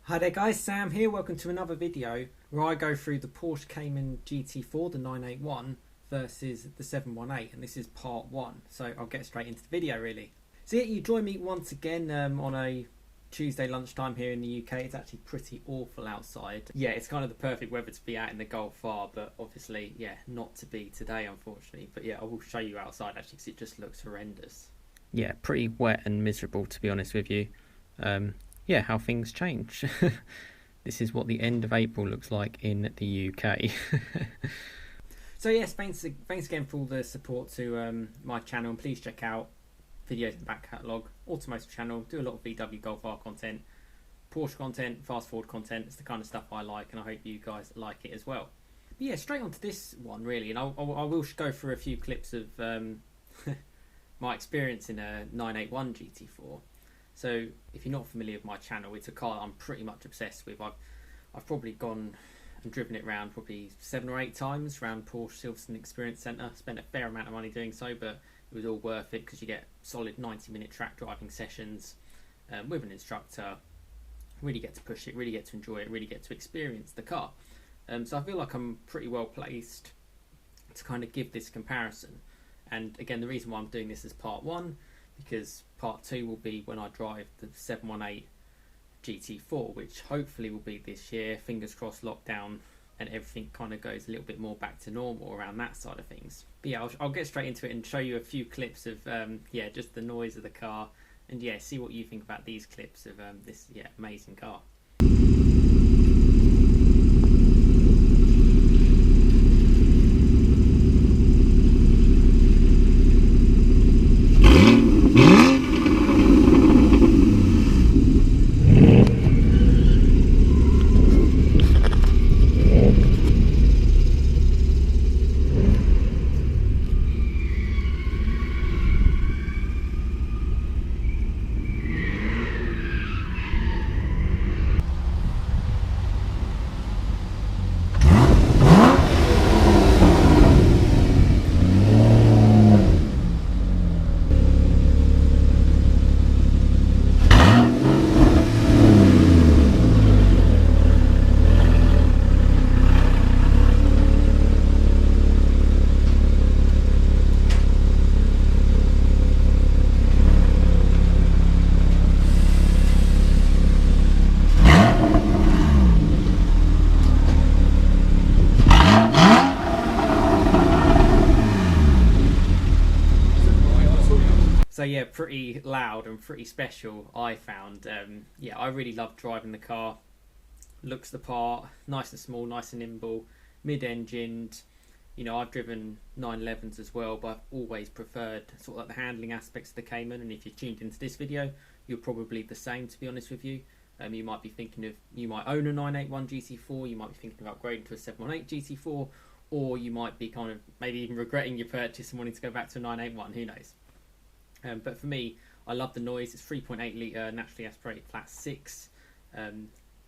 Hi there guys, Sam here. Welcome to another video where I go through the Porsche Cayman GT4, the 981 versus the 718, and this is part 1, so I'll get straight into the video really. So yeah, you join me once again on a Tuesday lunchtime here in the UK. It's actually pretty awful outside. Yeah, it's kind of the perfect weather to be out in the Gulf Far, but obviously, yeah, not to be today unfortunately. But yeah, I will show you outside actually because it just looks horrendous. Yeah, pretty wet and miserable to be honest with you. Yeah, how things change. This is what the end of April looks like in the UK. So yes, thanks again for all the support to my channel, and please check out videos in the back catalogue, automotive channel, do a lot of VW Golf R content, Porsche content, fast forward content. It's the kind of stuff I like, and I hope you guys like it as well. But yeah, straight on to this one really, and I will go through a few clips of my experience in a 981 GT4. So if you're not familiar with my channel, it's a car I'm pretty much obsessed with. I've probably gone and driven it around probably 7 or 8 times around Porsche Silverstone Experience Centre. Spent a fair amount of money doing so, but it was all worth it because you get solid 90-minute track driving sessions with an instructor. Really get to push it, really get to enjoy it, really get to experience the car. So I feel like I'm pretty well placed to kind of give this comparison. And again, the reason why I'm doing this as part 1, because part 2 will be when I drive the 718 GT4, which hopefully will be this year. Fingers crossed, lockdown and everything kind of goes a little bit more back to normal around that side of things. But yeah, I'll get straight into it and show you a few clips of yeah, just the noise of the car, and yeah, see what you think about these clips of this amazing car. So yeah, pretty loud and pretty special, I found. Yeah, I really love driving the car. Looks the part, nice and small, nice and nimble, mid-engined. You know, I've driven 911s as well, but I've always preferred sort of like the handling aspects of the Cayman. And if you're tuned into this video, you're probably the same, to be honest with you. You might be thinking of, you might own a 981 GT4, you might be thinking of upgrading to a 718 GT4, or you might be kind of maybe even regretting your purchase and wanting to go back to a 981, who knows. But for me, I love the noise. It's 3.8 litre naturally aspirated flat 6.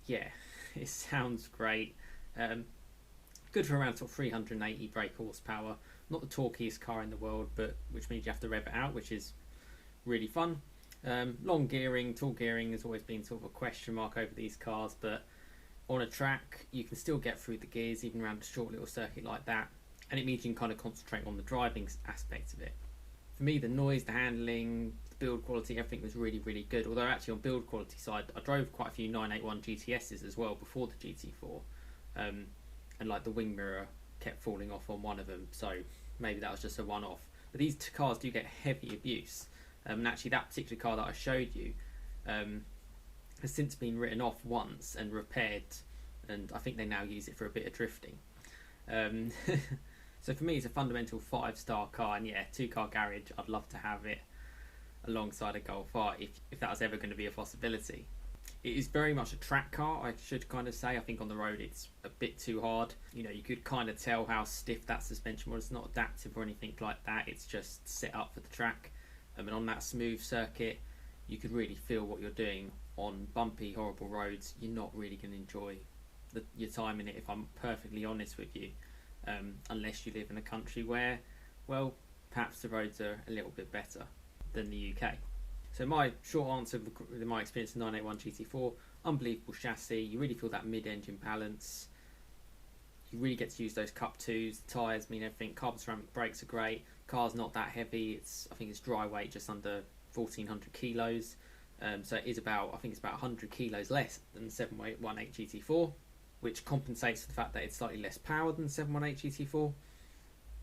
Yeah, it sounds great. Good for around sort of 380 brake horsepower. Not the torquiest car in the world, but which means you have to rev it out, which is really fun. Long gearing, tall gearing has always been sort of a question mark over these cars, but on a track you can still get through the gears even around a short little circuit like that, and it means you can kind of concentrate on the driving aspect of it. For me, the noise, the handling, the build quality, everything was really, really good. Although actually on build quality side, I drove quite a few 981 GTSs as well before the GT4. And like the wing mirror kept falling off on one of them, so maybe that was just a one-off. But these cars do get heavy abuse. And actually that particular car that I showed you has since been written off once and repaired, and I think they now use it for a bit of drifting. So for me, it's a fundamental 5-star car, and yeah, 2-car garage. I'd love to have it alongside a Golf R if that was ever going to be a possibility. It is very much a track car, I should kind of say. I think on the road it's a bit too hard. You know, you could kind of tell how stiff that suspension was. It's not adaptive or anything like that. It's just set up for the track. And on that smooth circuit, you could really feel what you're doing. On bumpy, horrible roads, you're not really going to enjoy your time in it, if I'm perfectly honest with you. Unless you live in a country where, well, perhaps the roads are a little bit better than the UK. So my short answer, with my experience in 981 GT4, unbelievable chassis. You really feel that mid-engine balance. You really get to use those Cup 2s, the tyres, mean everything. Carbon ceramic brakes are great. Car's not that heavy. I think it's dry weight, just under 1,400 kilos. So it is about, I think it's about 100 kilos less than the 718 GT4, which compensates for the fact that it's slightly less power than the 718 GT4,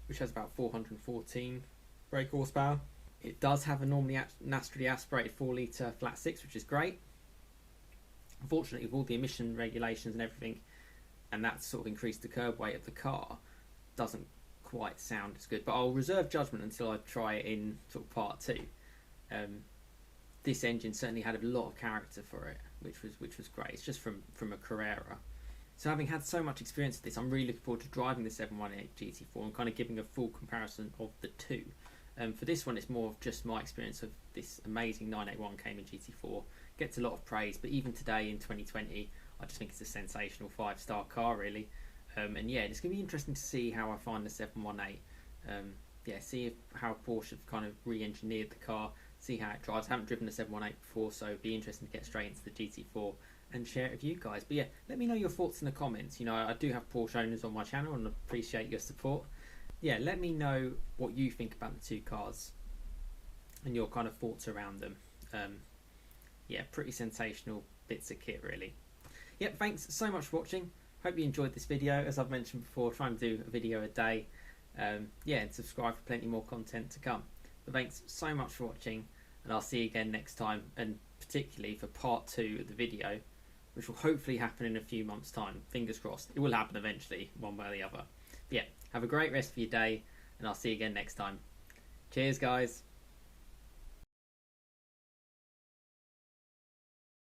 which has about 414 brake horsepower. It does have a normally naturally aspirated 4 litre flat 6, which is great. Unfortunately, with all the emission regulations and everything, and that's sort of increased the curb weight of the car, doesn't quite sound as good. But I'll reserve judgment until I try it in sort of part 2. This engine certainly had a lot of character for it, which was great. It's just from a Carrera. So having had so much experience with this, I'm really looking forward to driving the 718 GT4 and kind of giving a full comparison of the two. For this one, it's more of just my experience of this amazing 981 Cayman GT4. Gets a lot of praise, but even today in 2020, I just think it's a sensational 5-star car, really. And yeah, it's going to be interesting to see how I find the 718. Yeah, see how Porsche have kind of re-engineered the car, see how it drives. I haven't driven the 718 before, so it'd be interesting to get straight into the GT4 and share it with you guys. But yeah, let me know your thoughts in the comments. You know, I do have Porsche owners on my channel and I appreciate your support. Yeah, let me know what you think about the two cars and your kind of thoughts around them. Yeah, pretty sensational bits of kit, really. Yep, thanks so much for watching. Hope you enjoyed this video. As I've mentioned before, trying to do a video a day. Yeah, and subscribe for plenty more content to come. But thanks so much for watching, and I'll see you again next time, and particularly for part 2 of the video, which will hopefully happen in a few months' time. Fingers crossed. It will happen eventually, one way or the other. But yeah, have a great rest of your day, and I'll see you again next time. Cheers, guys.